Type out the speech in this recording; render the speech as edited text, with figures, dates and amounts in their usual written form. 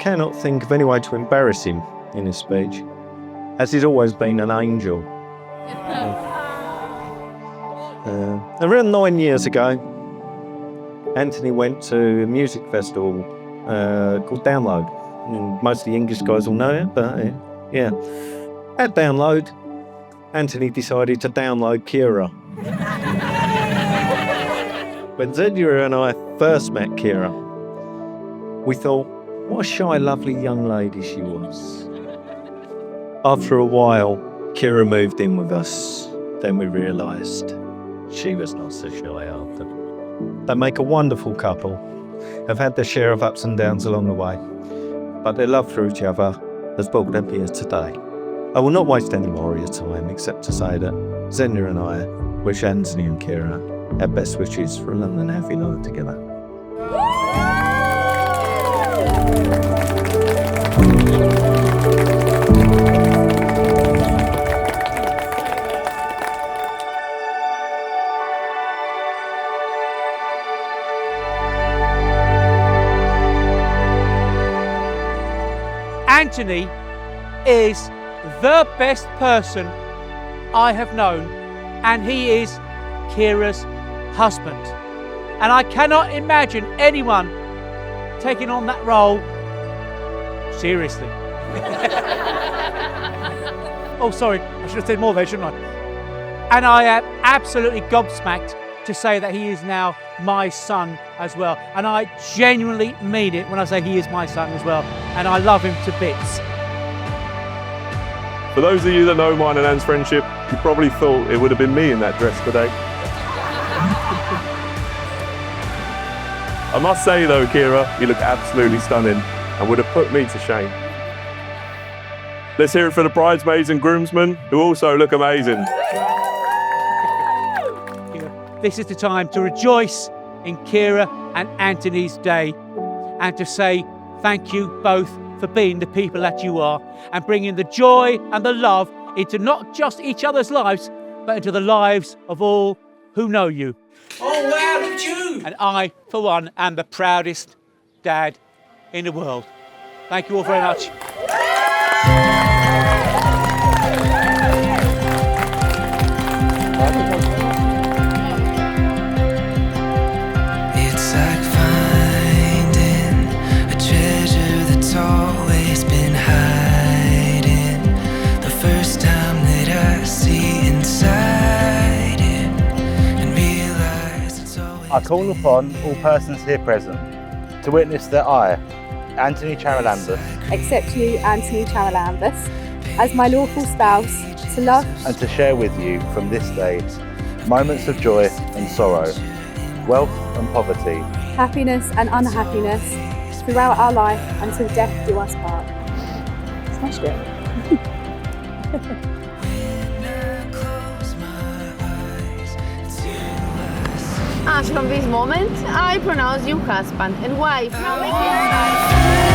cannot think of any way to embarrass him in his speech, as he's always been an angel. Around 9 years ago, Antony went to a music festival called Download. Most of the English guys will know it, but yeah. At Download, Antony decided to download Keira. When Keira and I first met Keira, we thought, what a shy, lovely young lady she was. After a while, Keira moved in with us. Then we realised she was not so shy after. They make a wonderful couple, have had their share of ups and downs along the way, but their love for each other has brought them here today. I will not waste any more of your time except to say that Xenia and I wish Antony and Keira our best wishes for a long and happy life together. Antony is the best person I have known, and he is Keira's husband. And I cannot imagine anyone taking on that role seriously. Oh, sorry, I should have said more there, shouldn't I? And I am absolutely gobsmacked to say that he is now my son as well. And I genuinely mean it when I say he is my son as well. And I love him to bits. For those of you that know mine and Anne's friendship, you probably thought it would have been me in that dress today. I must say though, Keira, you look absolutely stunning and would have put me to shame. Let's hear it for the bridesmaids and groomsmen, who also look amazing. This is the time to rejoice in Keira and Antony's day and to say thank you both for being the people that you are and bringing the joy and the love into not just each other's lives, but into the lives of all who know you. Oh wow, look at you! And I, for one, am the proudest dad in the world. Thank you all very much. It's like finding a treasure that's always been hiding. The first time that I see inside it and realize it's always. I call upon all persons here present to witness that I, Antony Charalambous, accept you, Antony Charalambous, as my lawful spouse, to love and to share with you from this day moments of joy and sorrow, wealth and poverty, happiness and unhappiness throughout our life until death do us part. Smashed it. As from this moment, I pronounce you husband and wife. Now make it